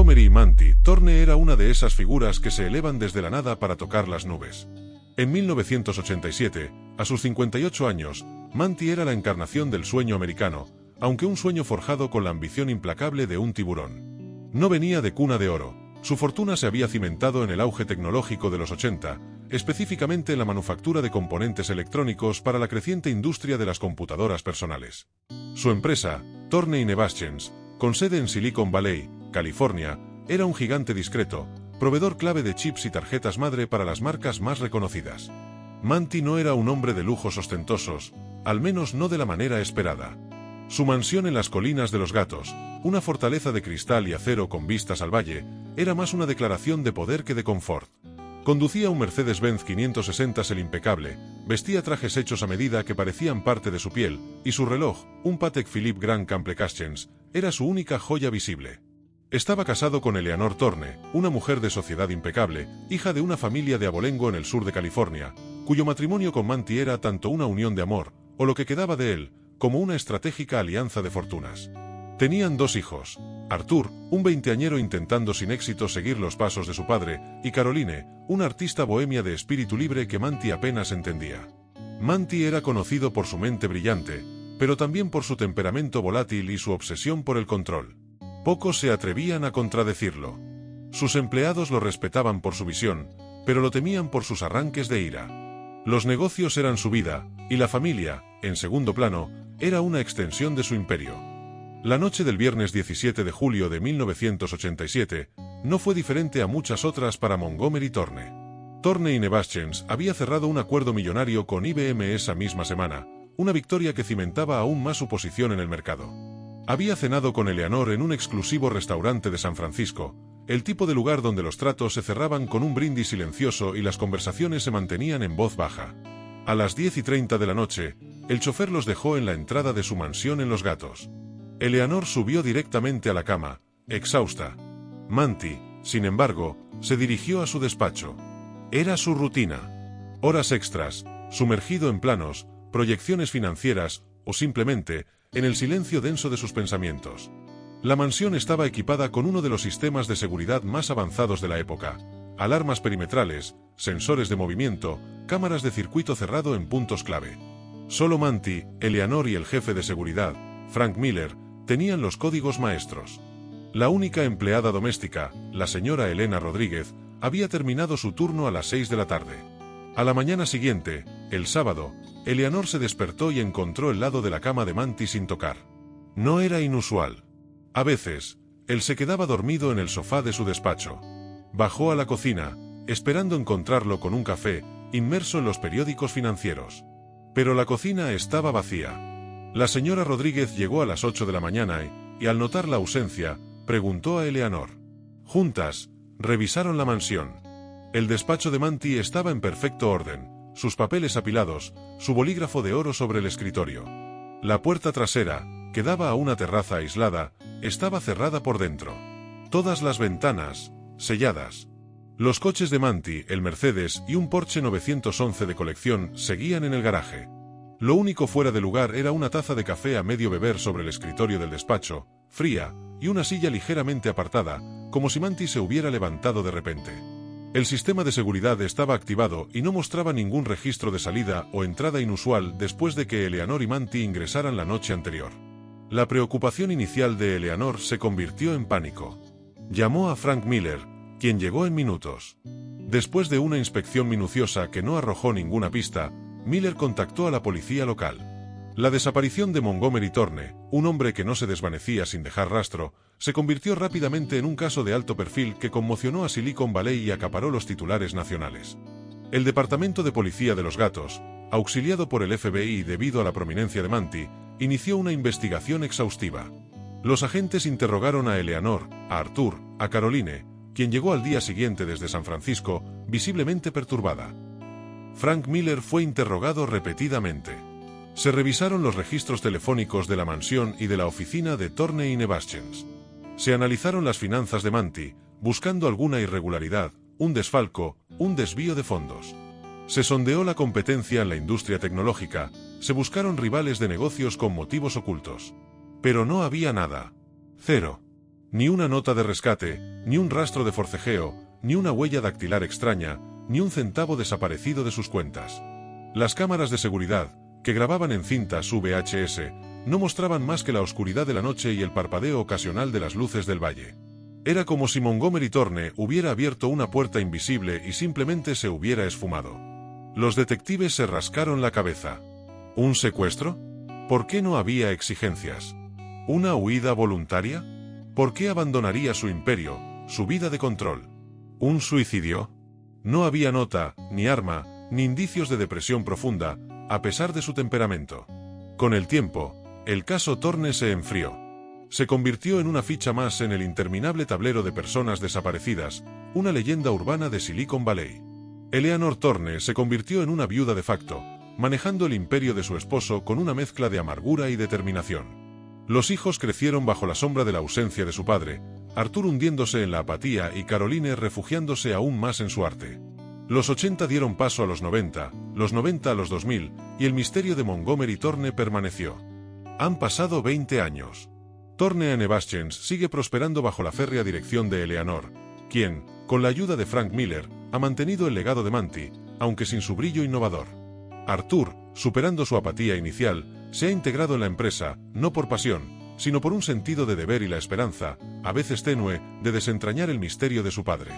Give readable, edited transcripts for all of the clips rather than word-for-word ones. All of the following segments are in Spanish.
Montgomery Manti Thorne era una de esas figuras que se elevan desde la nada para tocar las nubes. En 1987, a sus 58 años, Manti era la encarnación del sueño americano, aunque un sueño forjado con la ambición implacable de un tiburón. No venía de cuna de oro. Su fortuna se había cimentado en el auge tecnológico de los 80, específicamente en la manufactura de componentes electrónicos para la creciente industria de las computadoras personales. Su empresa, Thorne & Nevaschens, con sede en Silicon Valley, California, era un gigante discreto, proveedor clave de chips y tarjetas madre para las marcas más reconocidas. Manti no era un hombre de lujos ostentosos, al menos no de la manera esperada. Su mansión en las colinas de los Gatos, una fortaleza de cristal y acero con vistas al valle, era más una declaración de poder que de confort. Conducía un Mercedes-Benz 560 el impecable, vestía trajes hechos a medida que parecían parte de su piel, y su reloj, un Patek Philippe Grand Camplecastens, era su única joya visible. Estaba casado con Eleanor Thorne, una mujer de sociedad impecable, hija de una familia de abolengo en el sur de California, cuyo matrimonio con Manti era tanto una unión de amor, o lo que quedaba de él, como una estratégica alianza de fortunas. Tenían 2 hijos, Arthur, un veinteañero intentando sin éxito seguir los pasos de su padre, y Caroline, una artista bohemia de espíritu libre que Manti apenas entendía. Manti era conocido por su mente brillante, pero también por su temperamento volátil y su obsesión por el control. Pocos se atrevían a contradecirlo. Sus empleados lo respetaban por su visión, pero lo temían por sus arranques de ira. Los negocios eran su vida, y la familia, en segundo plano, era una extensión de su imperio. La noche del viernes 17 de julio de 1987 no fue diferente a muchas otras para Montgomery Thorne. Thorne & Nevaschens había cerrado un acuerdo millonario con IBM esa misma semana, una victoria que cimentaba aún más su posición en el mercado. Había cenado con Eleanor en un exclusivo restaurante de San Francisco, el tipo de lugar donde los tratos se cerraban con un brindis silencioso y las conversaciones se mantenían en voz baja. A las 10:30 de la noche, el chofer los dejó en la entrada de su mansión en Los Gatos. Eleanor subió directamente a la cama, exhausta. Manti, sin embargo, se dirigió a su despacho. Era su rutina. Horas extras, sumergido en planos, proyecciones financieras, o simplemente, en el silencio denso de sus pensamientos. La mansión estaba equipada con uno de los sistemas de seguridad más avanzados de la época: alarmas perimetrales, sensores de movimiento, cámaras de circuito cerrado en puntos clave. Solo Manti, Eleanor y el jefe de seguridad, Frank Miller, tenían los códigos maestros. La única empleada doméstica, la señora Elena Rodríguez, había terminado su turno a las 6 de la tarde. A la mañana siguiente, el sábado, Eleanor se despertó y encontró el lado de la cama de Manti sin tocar. No era inusual. A veces, él se quedaba dormido en el sofá de su despacho. Bajó a la cocina, esperando encontrarlo con un café, inmerso en los periódicos financieros. Pero la cocina estaba vacía. La señora Rodríguez llegó a las 8 de la mañana y, al notar la ausencia, preguntó a Eleanor. Juntas, revisaron la mansión. El despacho de Manti estaba en perfecto orden, sus papeles apilados, su bolígrafo de oro sobre el escritorio. La puerta trasera, que daba a una terraza aislada, estaba cerrada por dentro. Todas las ventanas, selladas. Los coches de Manti, el Mercedes y un Porsche 911 de colección, seguían en el garaje. Lo único fuera de lugar era una taza de café a medio beber sobre el escritorio del despacho, fría, y una silla ligeramente apartada, como si Manti se hubiera levantado de repente. El sistema de seguridad estaba activado y no mostraba ningún registro de salida o entrada inusual después de que Eleanor y Manti ingresaran la noche anterior. La preocupación inicial de Eleanor se convirtió en pánico. Llamó a Frank Miller, quien llegó en minutos. Después de una inspección minuciosa que no arrojó ninguna pista, Miller contactó a la policía local. La desaparición de Montgomery Thorne, un hombre que no se desvanecía sin dejar rastro, se convirtió rápidamente en un caso de alto perfil que conmocionó a Silicon Valley y acaparó los titulares nacionales. El Departamento de Policía de Los Gatos, auxiliado por el FBI debido a la prominencia de Manti, inició una investigación exhaustiva. Los agentes interrogaron a Eleanor, a Arthur, a Caroline, quien llegó al día siguiente desde San Francisco, visiblemente perturbada. Frank Miller fue interrogado repetidamente. Se revisaron los registros telefónicos de la mansión y de la oficina de Thorne & Nevaschens. Se analizaron las finanzas de Manti, buscando alguna irregularidad, un desfalco, un desvío de fondos. Se sondeó la competencia en la industria tecnológica, se buscaron rivales de negocios con motivos ocultos. Pero no había nada. Cero. Ni una nota de rescate, ni un rastro de forcejeo, ni una huella dactilar extraña, ni un centavo desaparecido de sus cuentas. Las cámaras de seguridad, que grababan en cintas VHS, no mostraban más que la oscuridad de la noche y el parpadeo ocasional de las luces del valle. Era como si Montgomery Thorne hubiera abierto una puerta invisible y simplemente se hubiera esfumado. Los detectives se rascaron la cabeza. ¿Un secuestro? ¿Por qué no había exigencias? ¿Una huida voluntaria? ¿Por qué abandonaría su imperio, su vida de control? ¿Un suicidio? No había nota, ni arma, ni indicios de depresión profunda, a pesar de su temperamento. Con el tiempo, el caso Thorne se enfrió. Se convirtió en una ficha más en el interminable tablero de personas desaparecidas, una leyenda urbana de Silicon Valley. Eleanor Thorne se convirtió en una viuda de facto, manejando el imperio de su esposo con una mezcla de amargura y determinación. Los hijos crecieron bajo la sombra de la ausencia de su padre, Arthur hundiéndose en la apatía y Caroline refugiándose aún más en su arte. Los 80 dieron paso a los 90, los 90 a los 2000, y el misterio de Montgomery Thorne permaneció. Han pasado 20 años. Thorne & Baschens sigue prosperando bajo la férrea dirección de Eleanor, quien, con la ayuda de Frank Miller, ha mantenido el legado de Manti, aunque sin su brillo innovador. Arthur, superando su apatía inicial, se ha integrado en la empresa, no por pasión, sino por un sentido de deber y la esperanza, a veces tenue, de desentrañar el misterio de su padre.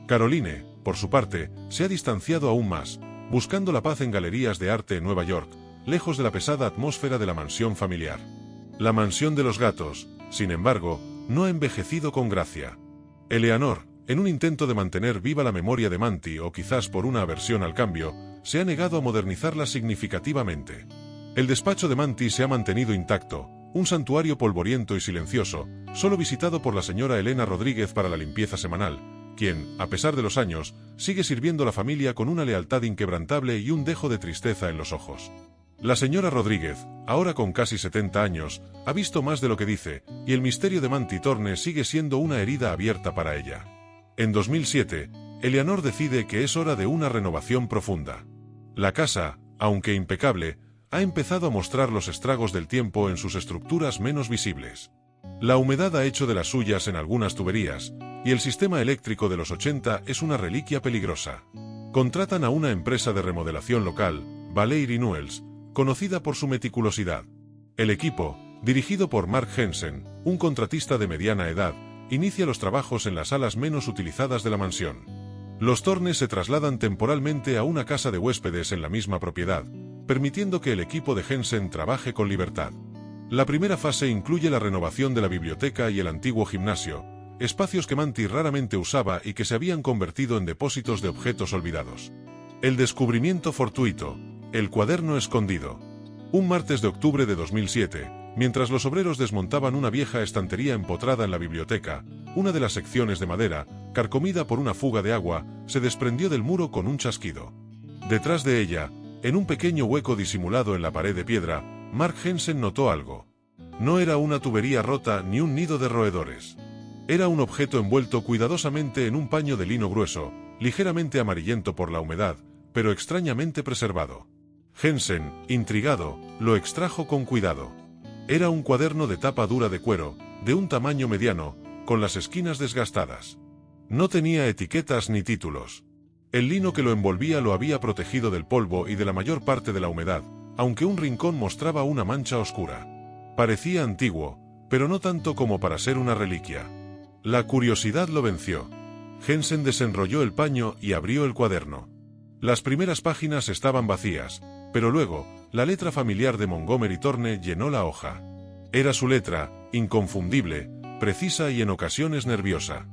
Caroline, por su parte, se ha distanciado aún más, buscando la paz en galerías de arte en Nueva York, lejos de la pesada atmósfera de la mansión familiar. La mansión de los gatos, sin embargo, no ha envejecido con gracia. Eleanor, en un intento de mantener viva la memoria de Manti o quizás por una aversión al cambio, se ha negado a modernizarla significativamente. El despacho de Manti se ha mantenido intacto, un santuario polvoriento y silencioso, solo visitado por la señora Elena Rodríguez para la limpieza semanal, quien, a pesar de los años, sigue sirviendo a la familia con una lealtad inquebrantable y un dejo de tristeza en los ojos. La señora Rodríguez, ahora con casi 70 años, ha visto más de lo que dice, y el misterio de Manti Thorne sigue siendo una herida abierta para ella. En 2007, Eleanor decide que es hora de una renovación profunda. La casa, aunque impecable, ha empezado a mostrar los estragos del tiempo en sus estructuras menos visibles. La humedad ha hecho de las suyas en algunas tuberías, y el sistema eléctrico de los 80 es una reliquia peligrosa. Contratan a una empresa de remodelación local, Valley Renewals, conocida por su meticulosidad. El equipo, dirigido por Mark Hensen, un contratista de mediana edad, inicia los trabajos en las salas menos utilizadas de la mansión. Los Thorne se trasladan temporalmente a una casa de huéspedes en la misma propiedad, permitiendo que el equipo de Hensen trabaje con libertad. La primera fase incluye la renovación de la biblioteca y el antiguo gimnasio, espacios que Manti raramente usaba y que se habían convertido en depósitos de objetos olvidados. El descubrimiento fortuito, el cuaderno escondido. Un martes de octubre de 2007, mientras los obreros desmontaban una vieja estantería empotrada en la biblioteca, una de las secciones de madera, carcomida por una fuga de agua, se desprendió del muro con un chasquido. Detrás de ella, en un pequeño hueco disimulado en la pared de piedra, Mark Hensen notó algo. No era una tubería rota ni un nido de roedores. Era un objeto envuelto cuidadosamente en un paño de lino grueso, ligeramente amarillento por la humedad, pero extrañamente preservado. Hensen, intrigado, lo extrajo con cuidado. Era un cuaderno de tapa dura de cuero, de un tamaño mediano, con las esquinas desgastadas. No tenía etiquetas ni títulos. El lino que lo envolvía lo había protegido del polvo y de la mayor parte de la humedad, aunque un rincón mostraba una mancha oscura. Parecía antiguo, pero no tanto como para ser una reliquia. La curiosidad lo venció. Hensen desenrolló el paño y abrió el cuaderno. Las primeras páginas estaban vacías, pero luego, la letra familiar de Montgomery Thorne llenó la hoja. Era su letra, inconfundible, precisa y en ocasiones nerviosa.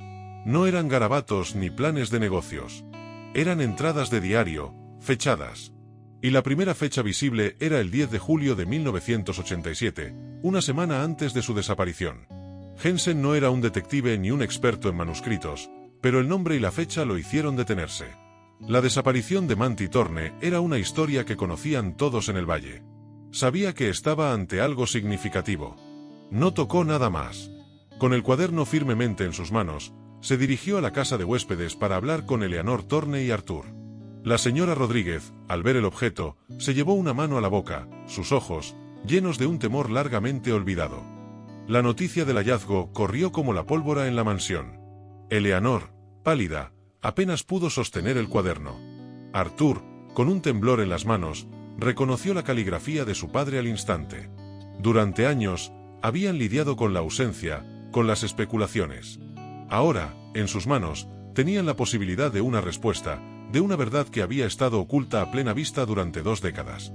No eran garabatos ni planes de negocios. Eran entradas de diario, fechadas. Y la primera fecha visible era el 10 de julio de 1987, una semana antes de su desaparición. Hensen no era un detective ni un experto en manuscritos, pero el nombre y la fecha lo hicieron detenerse. La desaparición de Manti Thorne era una historia que conocían todos en el valle. Sabía que estaba ante algo significativo. No tocó nada más. Con el cuaderno firmemente en sus manos, se dirigió a la casa de huéspedes para hablar con Eleanor Thorne y Arthur. La señora Rodríguez, al ver el objeto, se llevó una mano a la boca, sus ojos, llenos de un temor largamente olvidado. La noticia del hallazgo corrió como la pólvora en la mansión. Eleanor, pálida, apenas pudo sostener el cuaderno. Arthur, con un temblor en las manos, reconoció la caligrafía de su padre al instante. Durante años, habían lidiado con la ausencia, con las especulaciones. Ahora, en sus manos, tenían la posibilidad de una respuesta, de una verdad que había estado oculta a plena vista durante 2 décadas.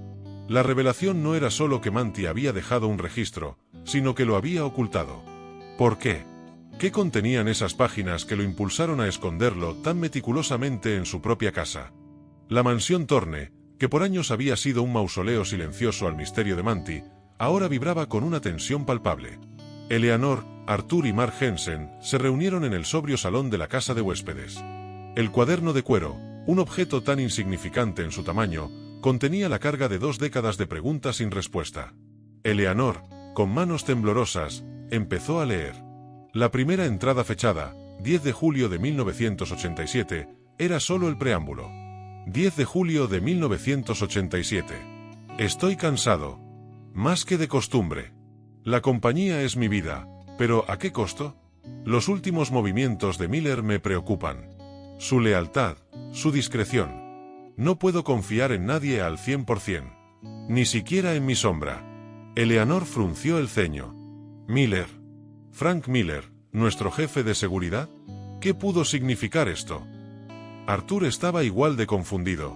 La revelación no era solo que Manti había dejado un registro, sino que lo había ocultado. ¿Por qué? ¿Qué contenían esas páginas que lo impulsaron a esconderlo tan meticulosamente en su propia casa? La mansión Thorne, que por años había sido un mausoleo silencioso al misterio de Manti, ahora vibraba con una tensión palpable. Eleanor, Arthur y Mark Hensen se reunieron en el sobrio salón de la casa de huéspedes. El cuaderno de cuero, un objeto tan insignificante en su tamaño, contenía la carga de 2 décadas de preguntas sin respuesta. Eleanor, con manos temblorosas, empezó a leer. La primera entrada fechada, 10 de julio de 1987, era solo el preámbulo. 10 de julio de 1987. Estoy cansado. Más que de costumbre. La compañía es mi vida, pero ¿a qué costo? Los últimos movimientos de Miller me preocupan. Su lealtad, su discreción. No puedo confiar en nadie al 100%. Ni siquiera en mi sombra. Eleanor frunció el ceño. Miller. Frank Miller, nuestro jefe de seguridad. ¿Qué pudo significar esto? Arthur estaba igual de confundido.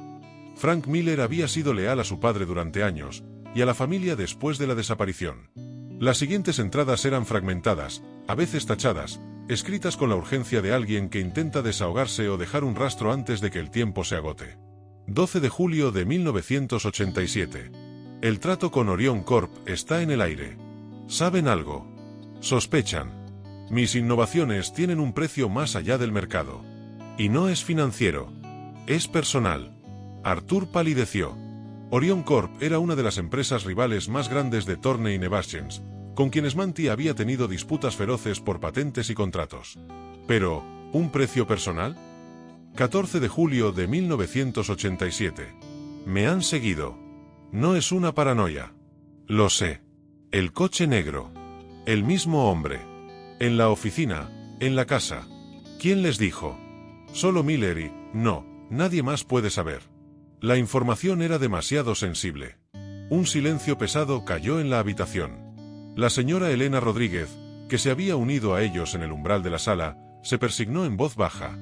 Frank Miller había sido leal a su padre durante años, y a la familia después de la desaparición. Las siguientes entradas eran fragmentadas, a veces tachadas, escritas con la urgencia de alguien que intenta desahogarse o dejar un rastro antes de que el tiempo se agote. 12 de julio de 1987. El trato con Orion Corp está en el aire. ¿Saben algo? Sospechan. Mis innovaciones tienen un precio más allá del mercado. Y no es financiero. Es personal. Arthur palideció. Orion Corp era una de las empresas rivales más grandes de Thorne y Nevaschens, con quienes Manti había tenido disputas feroces por patentes y contratos. Pero, ¿un precio personal? 14 de julio de 1987. Me han seguido. No es una paranoia. Lo sé. El coche negro. El mismo hombre. En la oficina, en la casa. ¿Quién les dijo? Solo Miller y, no, nadie más puede saber. La información era demasiado sensible. Un silencio pesado cayó en la habitación. La señora Elena Rodríguez, que se había unido a ellos en el umbral de la sala, se persignó en voz baja.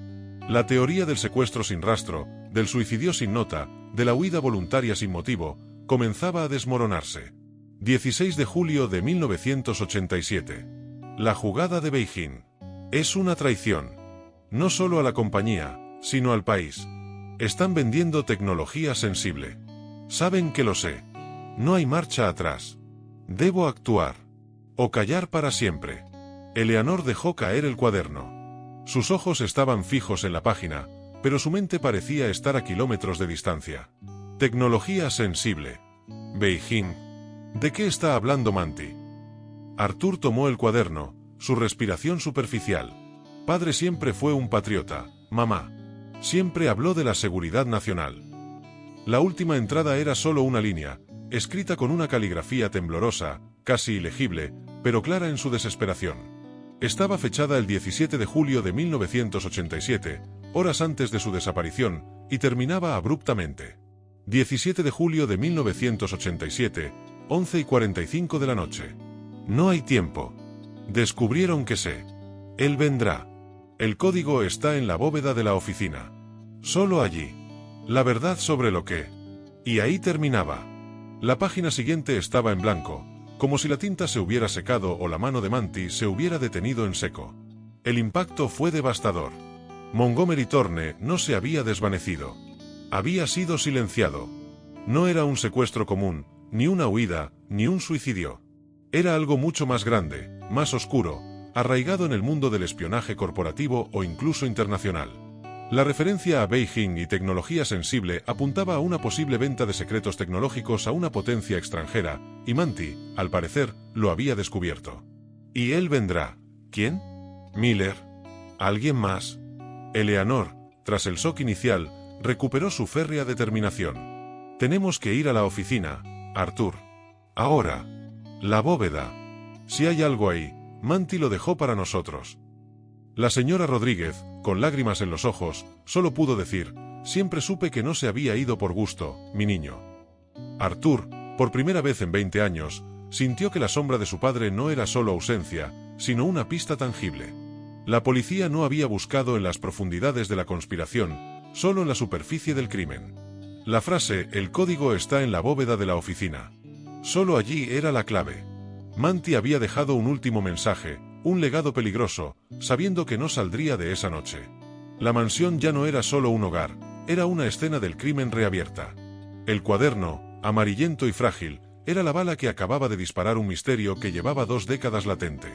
La teoría del secuestro sin rastro, del suicidio sin nota, de la huida voluntaria sin motivo, comenzaba a desmoronarse. 16 de julio de 1987. La jugada de Beijing. Es una traición. No solo a la compañía, sino al país. Están vendiendo tecnología sensible. Saben que lo sé. No hay marcha atrás. Debo actuar. O callar para siempre. Eleanor dejó caer el cuaderno. Sus ojos estaban fijos en la página, pero su mente parecía estar a kilómetros de distancia. Tecnología sensible. Beijing. ¿De qué está hablando Manti? Arthur tomó el cuaderno, su respiración superficial. Padre siempre fue un patriota, mamá. Siempre habló de la seguridad nacional. La última entrada era solo una línea, escrita con una caligrafía temblorosa, casi ilegible, pero clara en su desesperación. Estaba fechada el 17 de julio de 1987, horas antes de su desaparición, y terminaba abruptamente. 17 de julio de 1987, 11:45 de la noche. No hay tiempo. Descubrieron que sé. Él vendrá. El código está en la bóveda de la oficina. Solo allí. La verdad sobre lo que. Y ahí terminaba. La página siguiente estaba en blanco, como si la tinta se hubiera secado o la mano de Manti se hubiera detenido en seco. El impacto fue devastador. Montgomery Thorne no se había desvanecido. Había sido silenciado. No era un secuestro común, ni una huida, ni un suicidio. Era algo mucho más grande, más oscuro, arraigado en el mundo del espionaje corporativo o incluso internacional. La referencia a Beijing y tecnología sensible apuntaba a una posible venta de secretos tecnológicos a una potencia extranjera, y Manti, al parecer, lo había descubierto. Y él vendrá. ¿Quién? Miller. ¿Alguien más? Eleanor, tras el shock inicial, recuperó su férrea determinación. Tenemos que ir a la oficina, Arthur. Ahora. La bóveda. Si hay algo ahí, Manti lo dejó para nosotros. La señora Rodríguez, con lágrimas en los ojos, solo pudo decir: siempre supe que no se había ido por gusto, mi niño. Arthur, por primera vez en 20 años, sintió que la sombra de su padre no era solo ausencia, sino una pista tangible. La policía no había buscado en las profundidades de la conspiración, solo en la superficie del crimen. La frase «el código está en la bóveda de la oficina». Solo allí era la clave. Manti había dejado un último mensaje, un legado peligroso, sabiendo que no saldría de esa noche. La mansión ya no era solo un hogar, era una escena del crimen reabierta. El cuaderno, amarillento y frágil, era la bala que acababa de disparar un misterio que llevaba 2 décadas latente.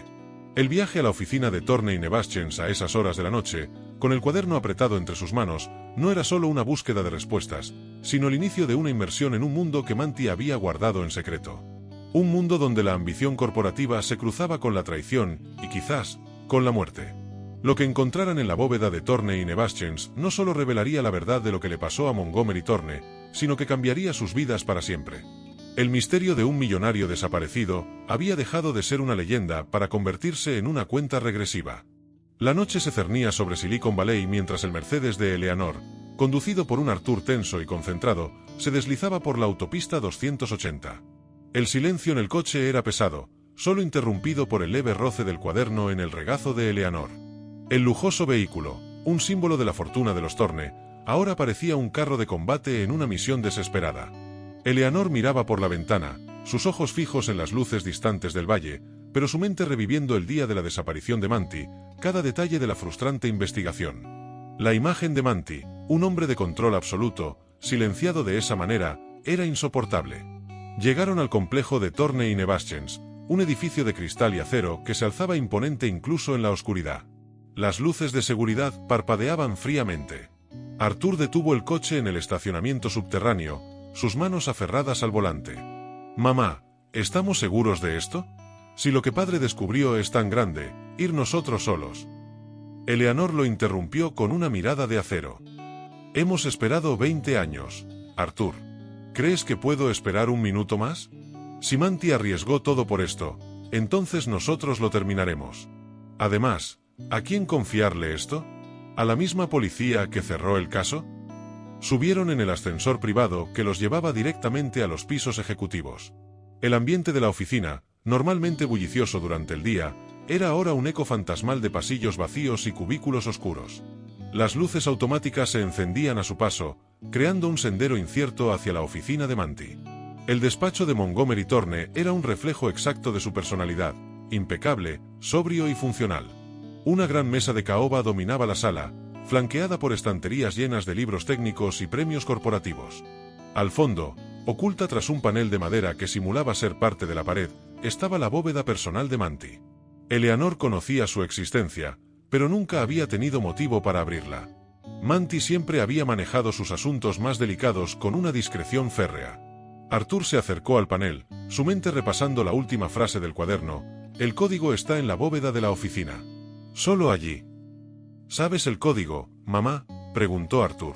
El viaje a la oficina de Thorne y Nevaschens a esas horas de la noche, con el cuaderno apretado entre sus manos, no era solo una búsqueda de respuestas, sino el inicio de una inmersión en un mundo que Manti había guardado en secreto. Un mundo donde la ambición corporativa se cruzaba con la traición y, quizás, con la muerte. Lo que encontraran en la bóveda de Thorne y Nevaschens no solo revelaría la verdad de lo que le pasó a Montgomery Thorne, sino que cambiaría sus vidas para siempre. El misterio de un millonario desaparecido había dejado de ser una leyenda para convertirse en una cuenta regresiva. La noche se cernía sobre Silicon Valley mientras el Mercedes de Eleanor, conducido por un Arthur tenso y concentrado, se deslizaba por la autopista 280. El silencio en el coche era pesado, solo interrumpido por el leve roce del cuaderno en el regazo de Eleanor. El lujoso vehículo, un símbolo de la fortuna de los Thorne, ahora parecía un carro de combate en una misión desesperada. Eleanor miraba por la ventana, sus ojos fijos en las luces distantes del valle, pero su mente reviviendo el día de la desaparición de Manti, cada detalle de la frustrante investigación. La imagen de Manti, un hombre de control absoluto, silenciado de esa manera, era insoportable. Llegaron al complejo de Thorne y Nevaschens, un edificio de cristal y acero que se alzaba imponente incluso en la oscuridad. Las luces de seguridad parpadeaban fríamente. Arthur detuvo el coche en el estacionamiento subterráneo, sus manos aferradas al volante. «Mamá, ¿estamos seguros de esto? Si lo que padre descubrió es tan grande, ir nosotros solos». Eleanor lo interrumpió con una mirada de acero. «Hemos esperado 20 años, Arthur. ¿Crees que puedo esperar un minuto más? Si Manti arriesgó todo por esto, entonces nosotros lo terminaremos. Además, ¿a quién confiarle esto? ¿A la misma policía que cerró el caso?». Subieron en el ascensor privado que los llevaba directamente a los pisos ejecutivos. El ambiente de la oficina, normalmente bullicioso durante el día, era ahora un eco fantasmal de pasillos vacíos y cubículos oscuros. Las luces automáticas se encendían a su paso, creando un sendero incierto hacia la oficina de Manti. El despacho de Montgomery Thorne era un reflejo exacto de su personalidad, impecable, sobrio y funcional. Una gran mesa de caoba dominaba la sala, flanqueada por estanterías llenas de libros técnicos y premios corporativos. Al fondo, oculta tras un panel de madera que simulaba ser parte de la pared, estaba la bóveda personal de Manti. Eleanor conocía su existencia, pero nunca había tenido motivo para abrirla. Manti siempre había manejado sus asuntos más delicados con una discreción férrea. Arthur se acercó al panel, su mente repasando la última frase del cuaderno: «El código está en la bóveda de la oficina. Solo allí». «¿Sabes el código, mamá?», preguntó Arthur.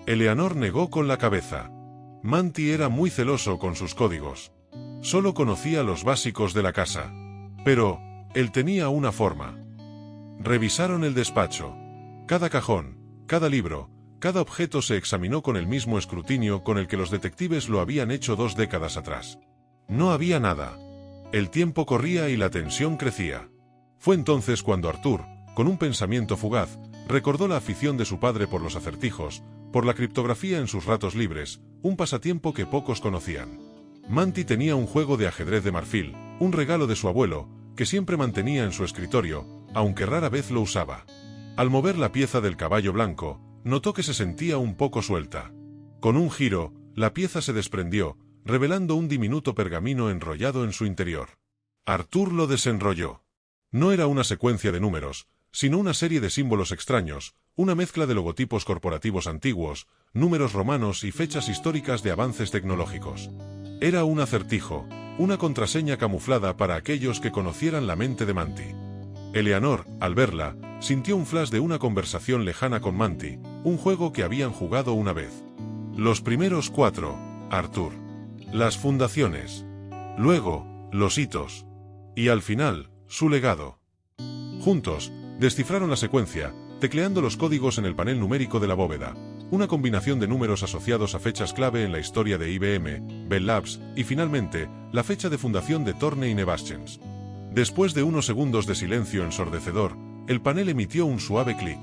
Eleanor negó con la cabeza. Manti era muy celoso con sus códigos. Solo conocía los básicos de la casa. Pero él tenía una forma. Revisaron el despacho. Cada cajón, cada libro, cada objeto se examinó con el mismo escrutinio con el que los detectives lo habían hecho 2 décadas atrás. No había nada. El tiempo corría y la tensión crecía. Fue entonces cuando Arthur, con un pensamiento fugaz, recordó la afición de su padre por los acertijos, por la criptografía en sus ratos libres, un pasatiempo que pocos conocían. Manti tenía un juego de ajedrez de marfil, un regalo de su abuelo, que siempre mantenía en su escritorio, aunque rara vez lo usaba. Al mover la pieza del caballo blanco, notó que se sentía un poco suelta. Con un giro, la pieza se desprendió, revelando un diminuto pergamino enrollado en su interior. Arthur lo desenrolló. No era una secuencia de números, sino una serie de símbolos extraños, una mezcla de logotipos corporativos antiguos, números romanos y fechas históricas de avances tecnológicos. Era un acertijo, una contraseña camuflada para aquellos que conocieran la mente de Manti. Eleanor, al verla, sintió un flash de una conversación lejana con Manti, un juego que habían jugado una vez. Los primeros 4, Arthur. Las fundaciones. Luego, los hitos. Y al final, su legado. Juntos, descifraron la secuencia, tecleando los códigos en el panel numérico de la bóveda, una combinación de números asociados a fechas clave en la historia de IBM, Bell Labs, y finalmente, la fecha de fundación de Thornton y Navaschens. Después de unos segundos de silencio ensordecedor, el panel emitió un suave clic.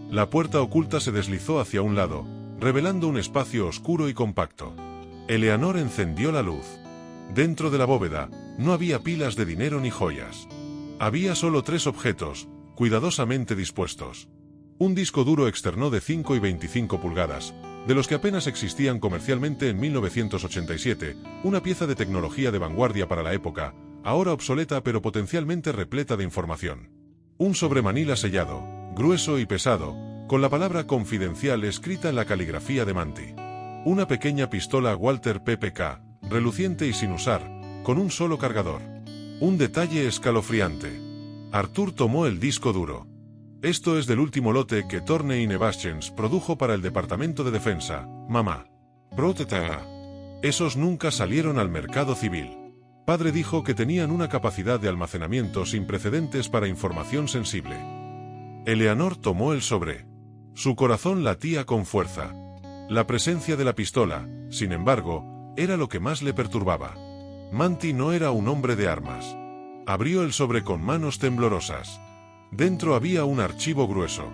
La puerta oculta se deslizó hacia un lado, revelando un espacio oscuro y compacto. Eleanor encendió la luz. Dentro de la bóveda, no había pilas de dinero ni joyas. Había solo 3 objetos, cuidadosamente dispuestos. Un disco duro externo de 5 y 25 pulgadas, de los que apenas existían comercialmente en 1987, una pieza de tecnología de vanguardia para la época, ahora obsoleta pero potencialmente repleta de información. Un sobremanila sellado, grueso y pesado, con la palabra confidencial escrita en la caligrafía de Manti. Una pequeña pistola Walter PPK, reluciente y sin usar, con un solo cargador. Un detalle escalofriante. Arthur tomó el disco duro. Esto es del último lote que Thornton y Navaschens produjo para el Departamento de Defensa, mamá. Proteta. Esos nunca salieron al mercado civil. Padre dijo que tenían una capacidad de almacenamiento sin precedentes para información sensible. Eleanor tomó el sobre. Su corazón latía con fuerza. La presencia de la pistola, sin embargo, era lo que más le perturbaba. Manti no era un hombre de armas. Abrió el sobre con manos temblorosas. Dentro había un archivo grueso.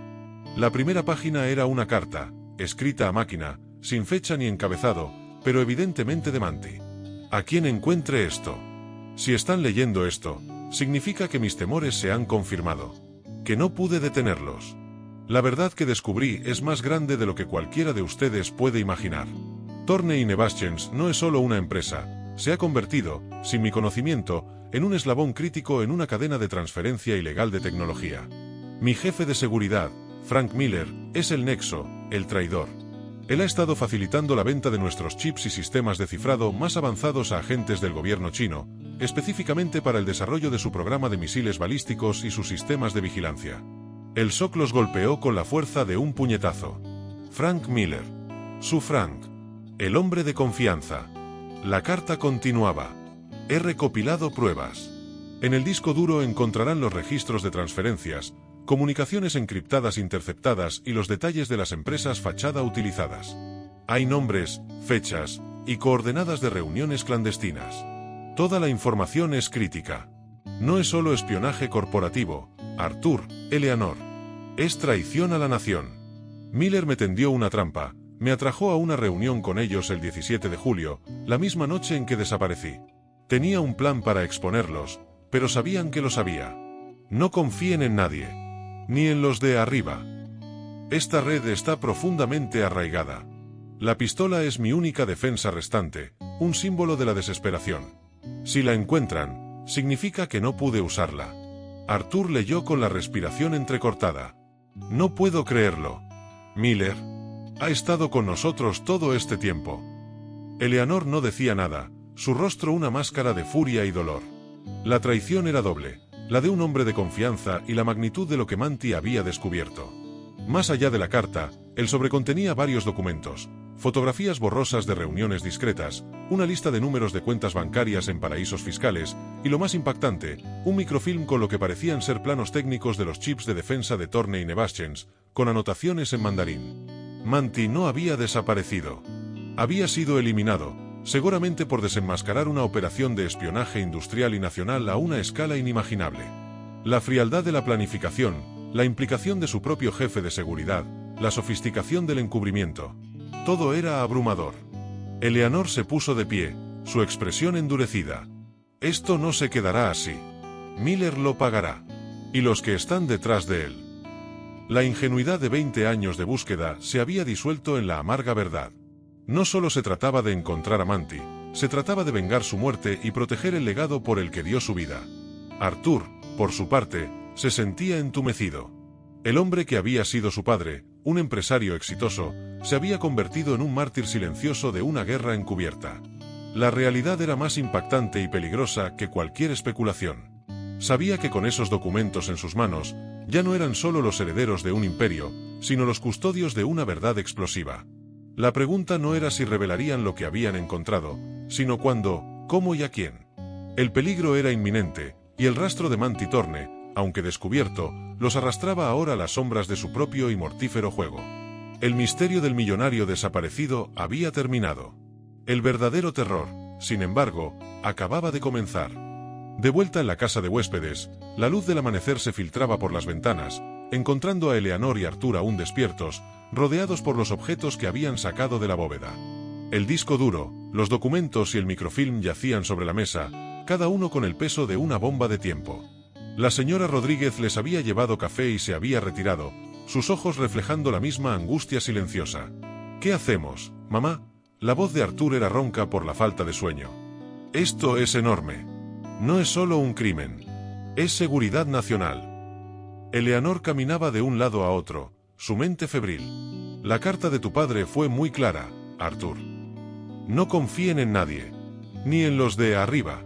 La primera página era una carta, escrita a máquina, sin fecha ni encabezado, pero evidentemente de Manti. A quien encuentre esto. Si están leyendo esto, significa que mis temores se han confirmado. Que no pude detenerlos. La verdad que descubrí es más grande de lo que cualquiera de ustedes puede imaginar. Thornton y Navaschens no es solo una empresa, se ha convertido, sin mi conocimiento, en un eslabón crítico en una cadena de transferencia ilegal de tecnología. Mi jefe de seguridad, Frank Miller, es el nexo, el traidor. Él ha estado facilitando la venta de nuestros chips y sistemas de cifrado más avanzados a agentes del gobierno chino, específicamente para el desarrollo de su programa de misiles balísticos y sus sistemas de vigilancia. El shock los golpeó con la fuerza de un puñetazo. Frank Miller. Su Frank. El hombre de confianza. La carta continuaba. He recopilado pruebas. En el disco duro encontrarán los registros de transferencias, comunicaciones encriptadas interceptadas y los detalles de las empresas fachada utilizadas. Hay nombres, fechas y coordenadas de reuniones clandestinas. Toda la información es crítica. No es solo espionaje corporativo, Arthur, Eleanor. Es traición a la nación. Miller me tendió una trampa, me atrajo a una reunión con ellos el 17 de julio, la misma noche en que desaparecí. Tenía un plan para exponerlos, pero sabían que lo sabía. No confíen en nadie. Ni en los de arriba. Esta red está profundamente arraigada. La pistola es mi única defensa restante, un símbolo de la desesperación. Si la encuentran, significa que no pude usarla. Arthur leyó con la respiración entrecortada. No puedo creerlo. Miller ha estado con nosotros todo este tiempo. Eleanor no decía nada, su rostro una máscara de furia y dolor. La traición era doble, la de un hombre de confianza y la magnitud de lo que Manti había descubierto. Más allá de la carta, el sobre contenía varios documentos, fotografías borrosas de reuniones discretas, una lista de números de cuentas bancarias en paraísos fiscales, y lo más impactante, un microfilm con lo que parecían ser planos técnicos de los chips de defensa de Thornton y Navaschens, con anotaciones en mandarín. Manti no había desaparecido. Había sido eliminado, seguramente por desenmascarar una operación de espionaje industrial y nacional a una escala inimaginable. La frialdad de la planificación, la implicación de su propio jefe de seguridad, la sofisticación del encubrimiento. Todo era abrumador. Eleanor se puso de pie, su expresión endurecida. Esto no se quedará así. Miller lo pagará. Y los que están detrás de él. La ingenuidad de 20 años de búsqueda se había disuelto en la amarga verdad. No solo se trataba de encontrar a Manti, se trataba de vengar su muerte y proteger el legado por el que dio su vida. Arthur, por su parte, se sentía entumecido. El hombre que había sido su padre, un empresario exitoso, se había convertido en un mártir silencioso de una guerra encubierta. La realidad era más impactante y peligrosa que cualquier especulación. Sabía que con esos documentos en sus manos, ya no eran solo los herederos de un imperio, sino los custodios de una verdad explosiva. La pregunta no era si revelarían lo que habían encontrado, sino cuándo, cómo y a quién. El peligro era inminente, Y el rastro de Manti Thorne, aunque descubierto, los arrastraba ahora a las sombras de su propio y mortífero juego. El misterio del millonario desaparecido había terminado. El verdadero terror, sin embargo, acababa de comenzar. De vuelta en la casa de huéspedes, la luz del amanecer se filtraba por las ventanas, encontrando a Eleanor y Arthur aún despiertos, rodeados por los objetos que habían sacado de la bóveda. El disco duro, los documentos y el microfilm yacían sobre la mesa, cada uno con el peso de una bomba de tiempo. La señora Rodríguez les había llevado café y se había retirado, sus ojos reflejando la misma angustia silenciosa. ¿Qué hacemos, mamá? La voz de Arthur era ronca por la falta de sueño. Esto es enorme. No es solo un crimen. Es seguridad nacional. Eleanor caminaba de un lado a otro, su mente febril. La carta de tu padre fue muy clara, Arthur. No confíen en nadie. Ni en los de arriba.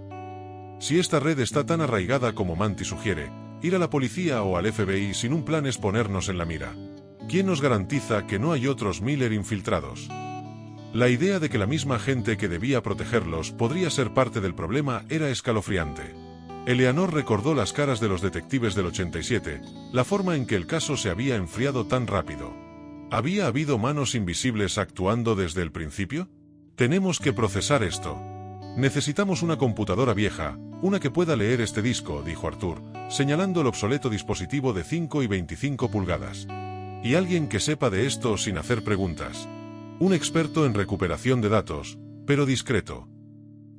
Si esta red está tan arraigada como Manti sugiere, ir a la policía o al FBI sin un plan es ponernos en la mira. ¿Quién nos garantiza que no hay otros Miller infiltrados? La idea de que la misma gente que debía protegerlos podría ser parte del problema era escalofriante. Eleanor recordó las caras de los detectives del 87, la forma en que el caso se había enfriado tan rápido. ¿Había habido manos invisibles actuando desde el principio? Tenemos que procesar esto. Necesitamos una computadora vieja, una que pueda leer este disco, dijo Arthur, señalando el obsoleto dispositivo de 5 y 25 pulgadas. Y alguien que sepa de esto sin hacer preguntas. Un experto en recuperación de datos, pero discreto.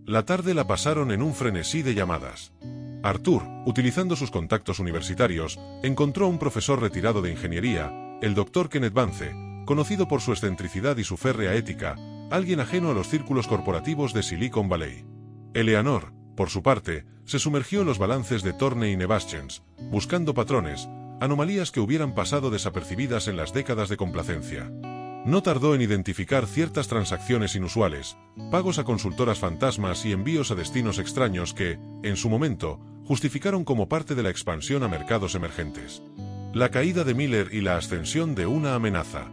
La tarde la pasaron en un frenesí de llamadas. Arthur, utilizando sus contactos universitarios, encontró a un profesor retirado de ingeniería, el Dr. Kenneth Vance, conocido por su excentricidad y su férrea ética, alguien ajeno a los círculos corporativos de Silicon Valley. Eleanor, por su parte, se sumergió en los balances de Thorne y Nebaschens, buscando patrones, anomalías que hubieran pasado desapercibidas en las décadas de complacencia. No tardó en identificar ciertas transacciones inusuales, pagos a consultoras fantasmas y envíos a destinos extraños que, en su momento, justificaron como parte de la expansión a mercados emergentes. La caída de Miller y la ascensión de una amenaza.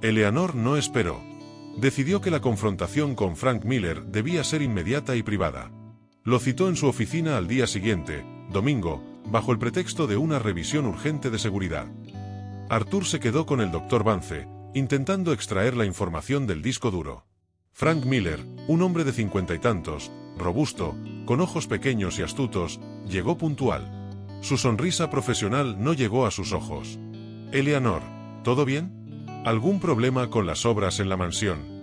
Eleanor no esperó. Decidió que la confrontación con Frank Miller debía ser inmediata y privada. Lo citó en su oficina al día siguiente, domingo, bajo el pretexto de una revisión urgente de seguridad. Arthur se quedó con el Dr. Vance, intentando extraer la información del disco duro. Frank Miller, un hombre de 50 y tantos, robusto, con ojos pequeños y astutos, llegó puntual. Su sonrisa profesional no llegó a sus ojos. Eleanor, ¿todo bien? ¿Algún problema con las obras en la mansión?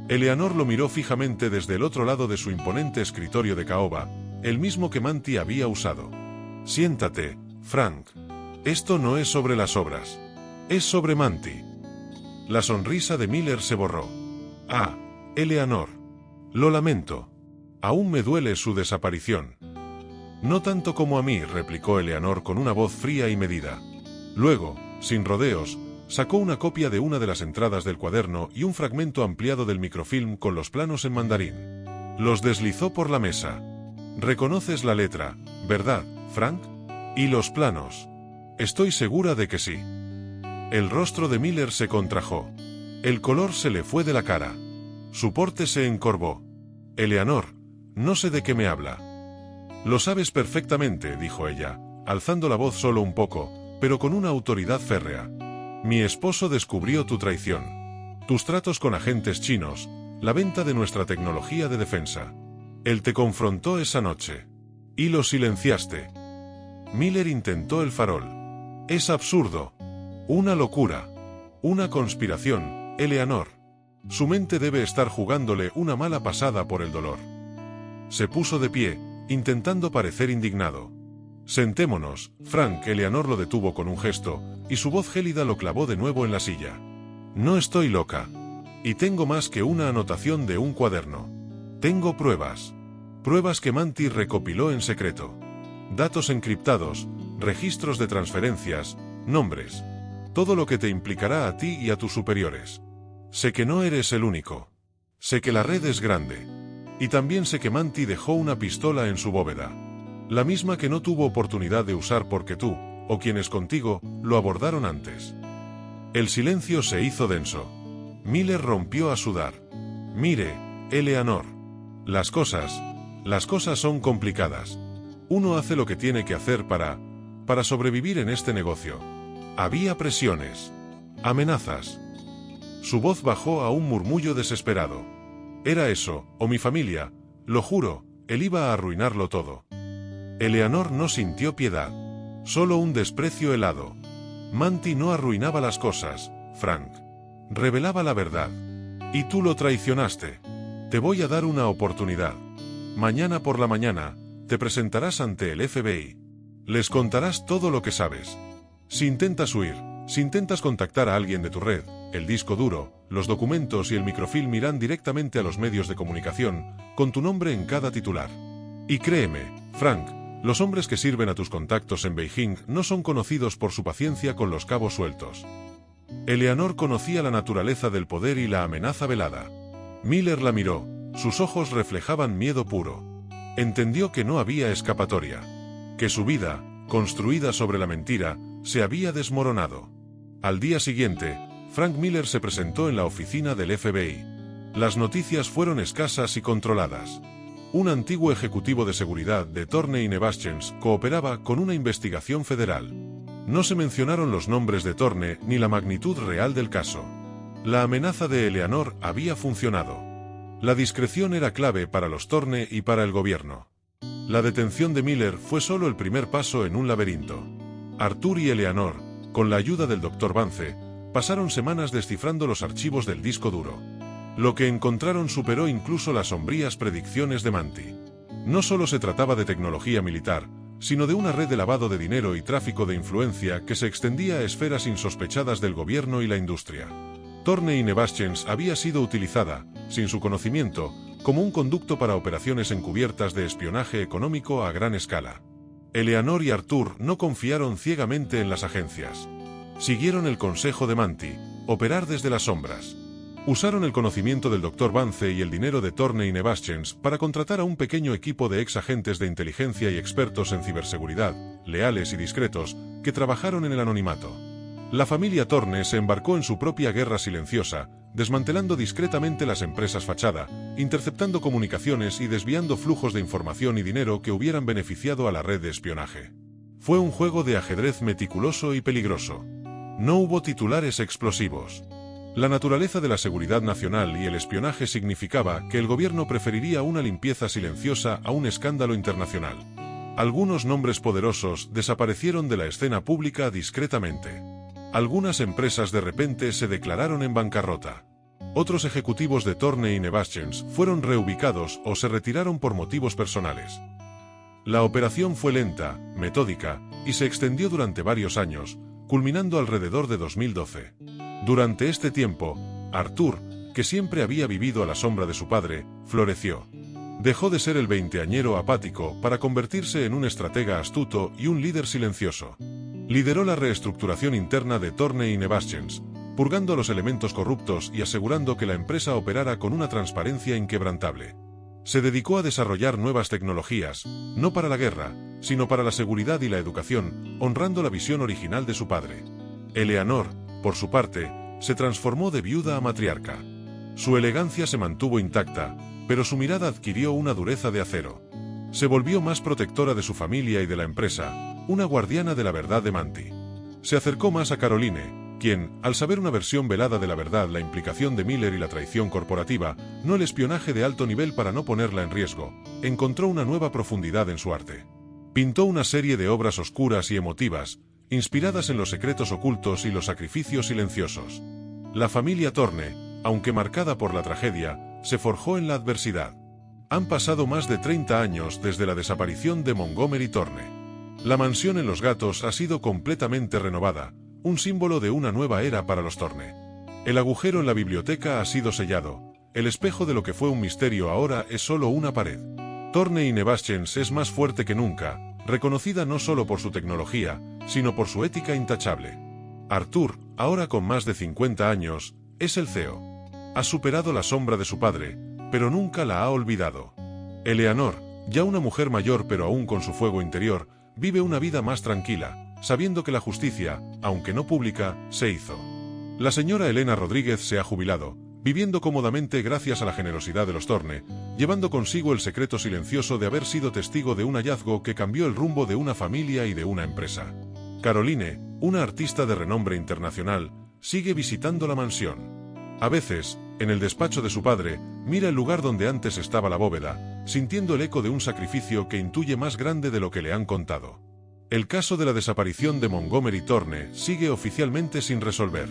Eleanor lo miró fijamente desde el otro lado de su imponente escritorio de caoba, el mismo que Manti había usado. Siéntate, Frank. Esto no es sobre las obras. Es sobre Manti. La sonrisa de Miller se borró. Ah, Eleanor. Lo lamento. Aún me duele su desaparición. No tanto como a mí, replicó Eleanor con una voz fría y medida. Luego, sin rodeos, sacó una copia de una de las entradas del cuaderno y un fragmento ampliado del microfilm con los planos en mandarín. Los deslizó por la mesa. Reconoces la letra, ¿verdad, Frank? ¿Y los planos? Estoy segura de que sí. El rostro de Miller se contrajo. El color se le fue de la cara. Su porte se encorvó. Eleanor, no sé de qué me habla. Lo sabes perfectamente, dijo ella, alzando la voz solo un poco, pero con una autoridad férrea. Mi esposo descubrió tu traición. Tus tratos con agentes chinos, la venta de nuestra tecnología de defensa. Él te confrontó esa noche. Y lo silenciaste. Miller intentó el farol. Es absurdo. Una locura. Una conspiración, Eleanor. Su mente debe estar jugándole una mala pasada por el dolor. Se puso de pie, intentando parecer indignado. Sentémonos, Frank. Eleanor lo detuvo con un gesto, y su voz gélida lo clavó de nuevo en la silla. No estoy loca. Y tengo más que una anotación de un cuaderno. Tengo pruebas. Pruebas que Manti recopiló en secreto. Datos encriptados, registros de transferencias, nombres. Todo lo que te implicará a ti y a tus superiores. Sé que no eres el único. Sé que la red es grande. Y también sé que Manti dejó una pistola en su bóveda. La misma que no tuvo oportunidad de usar porque tú, o quienes contigo, lo abordaron antes. El silencio se hizo denso. Miller rompió a sudar. Mire, Eleanor. Las cosas son complicadas. Uno hace lo que tiene que hacer para sobrevivir en este negocio. Había presiones, amenazas. Su voz bajó a un murmullo desesperado. Era eso, o mi familia, lo juro, él iba a arruinarlo todo. Eleanor no sintió piedad, solo un desprecio helado. Manti no arruinaba las cosas, Frank. Revelaba la verdad. Y tú lo traicionaste. Te voy a dar una oportunidad. Mañana por la mañana, te presentarás ante el FBI. Les contarás todo lo que sabes. Si intentas huir, si intentas contactar a alguien de tu red, el disco duro, los documentos y el microfilm irán directamente a los medios de comunicación, con tu nombre en cada titular. Y créeme, Frank, los hombres que sirven a tus contactos en Beijing no son conocidos por su paciencia con los cabos sueltos. Eleanor conocía la naturaleza del poder y la amenaza velada. Miller la miró, sus ojos reflejaban miedo puro. Entendió que no había escapatoria. Que su vida, construida sobre la mentira, se había desmoronado. Al día siguiente, Frank Miller se presentó en la oficina del FBI. Las noticias fueron escasas y controladas. Un antiguo ejecutivo de seguridad de Thorne & Bastians cooperaba con una investigación federal. No se mencionaron los nombres de Thorne ni la magnitud real del caso. La amenaza de Eleanor había funcionado. La discreción era clave para los Thorne y para el gobierno. La detención de Miller fue solo el primer paso en un laberinto. Arthur y Eleanor, con la ayuda del Dr. Vance, pasaron semanas descifrando los archivos del disco duro. Lo que encontraron superó incluso las sombrías predicciones de Manti. No solo se trataba de tecnología militar, sino de una red de lavado de dinero y tráfico de influencia que se extendía a esferas insospechadas del gobierno y la industria. Thorne & Bastians había sido utilizada, sin su conocimiento, como un conducto para operaciones encubiertas de espionaje económico a gran escala. Eleanor y Arthur no confiaron ciegamente en las agencias. Siguieron el consejo de Manti, operar desde las sombras. Usaron el conocimiento del Dr. Vance y el dinero de Thorne & Bastians para contratar a un pequeño equipo de ex agentes de inteligencia y expertos en ciberseguridad, leales y discretos, que trabajaron en el anonimato. La familia Thorne se embarcó en su propia guerra silenciosa, desmantelando discretamente las empresas fachada, interceptando comunicaciones y desviando flujos de información y dinero que hubieran beneficiado a la red de espionaje. Fue un juego de ajedrez meticuloso y peligroso. No hubo titulares explosivos. La naturaleza de la seguridad nacional y el espionaje significaba que el gobierno preferiría una limpieza silenciosa a un escándalo internacional. Algunos nombres poderosos desaparecieron de la escena pública discretamente. Algunas empresas de repente se declararon en bancarrota. Otros ejecutivos de Thorne & Bastians fueron reubicados o se retiraron por motivos personales. La operación fue lenta, metódica, y se extendió durante varios años, culminando alrededor de 2012. Durante este tiempo, Arthur, que siempre había vivido a la sombra de su padre, floreció. Dejó de ser el veinteañero apático para convertirse en un estratega astuto y un líder silencioso. Lideró la reestructuración interna de Thorne & Bastians, purgando a los elementos corruptos y asegurando que la empresa operara con una transparencia inquebrantable. Se dedicó a desarrollar nuevas tecnologías, no para la guerra, sino para la seguridad y la educación, honrando la visión original de su padre. Eleanor, por su parte, se transformó de viuda a matriarca. Su elegancia se mantuvo intacta, pero su mirada adquirió una dureza de acero. Se volvió más protectora de su familia y de la empresa, una guardiana de la verdad de Manti. Se acercó más a Caroline, quien, al saber una versión velada de la verdad, la implicación de Miller y la traición corporativa, no el espionaje de alto nivel para no ponerla en riesgo, encontró una nueva profundidad en su arte. Pintó una serie de obras oscuras y emotivas, inspiradas en los secretos ocultos y los sacrificios silenciosos. La familia Thorne, aunque marcada por la tragedia, se forjó en la adversidad. Han pasado más de 30 años desde la desaparición de Montgomery Thorne. La mansión en Los Gatos ha sido completamente renovada, un símbolo de una nueva era para los Thorne. El agujero en la biblioteca ha sido sellado, el espejo de lo que fue un misterio ahora es solo una pared. Thorne & Bastians es más fuerte que nunca, reconocida no solo por su tecnología, sino por su ética intachable. Arthur, ahora con más de 50 años, es el CEO. Ha superado la sombra de su padre, pero nunca la ha olvidado. Eleanor, ya una mujer mayor pero aún con su fuego interior, vive una vida más tranquila, sabiendo que la justicia, aunque no pública, se hizo. La señora Elena Rodríguez se ha jubilado, viviendo cómodamente gracias a la generosidad de los Thorne, llevando consigo el secreto silencioso de haber sido testigo de un hallazgo que cambió el rumbo de una familia y de una empresa. Caroline, una artista de renombre internacional, sigue visitando la mansión. A veces, en el despacho de su padre, mira el lugar donde antes estaba la bóveda, sintiendo el eco de un sacrificio que intuye más grande de lo que le han contado. El caso de la desaparición de Montgomery Thorne sigue oficialmente sin resolver.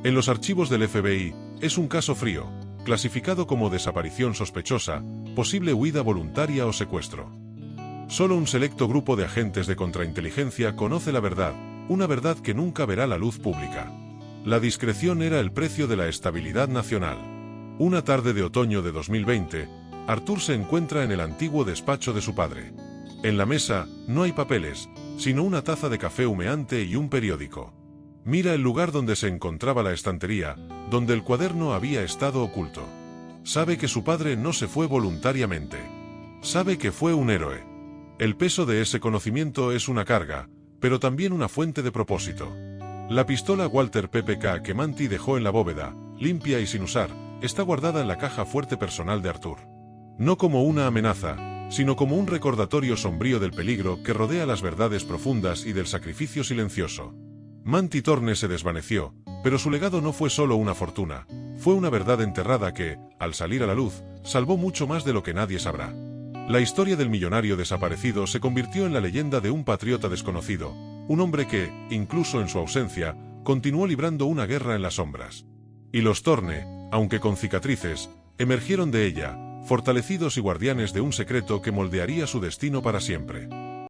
En los archivos del FBI, es un caso frío, clasificado como desaparición sospechosa, posible huida voluntaria o secuestro. Solo un selecto grupo de agentes de contrainteligencia conoce la verdad, una verdad que nunca verá la luz pública. La discreción era el precio de la estabilidad nacional. Una tarde de otoño de 2020, Arthur se encuentra en el antiguo despacho de su padre. En la mesa, no hay papeles, sino una taza de café humeante y un periódico. Mira el lugar donde se encontraba la estantería, donde el cuaderno había estado oculto. Sabe que su padre no se fue voluntariamente. Sabe que fue un héroe. El peso de ese conocimiento es una carga, pero también una fuente de propósito. La pistola Walter PPK que Manti dejó en la bóveda, limpia y sin usar, está guardada en la caja fuerte personal de Arthur. No como una amenaza, sino como un recordatorio sombrío del peligro que rodea las verdades profundas y del sacrificio silencioso. Manti Thorne se desvaneció, pero su legado no fue solo una fortuna, fue una verdad enterrada que, al salir a la luz, salvó mucho más de lo que nadie sabrá. La historia del millonario desaparecido se convirtió en la leyenda de un patriota desconocido, un hombre que, incluso en su ausencia, continuó librando una guerra en las sombras. Y los Thorne, aunque con cicatrices, emergieron de ella, fortalecidos y guardianes de un secreto que moldearía su destino para siempre.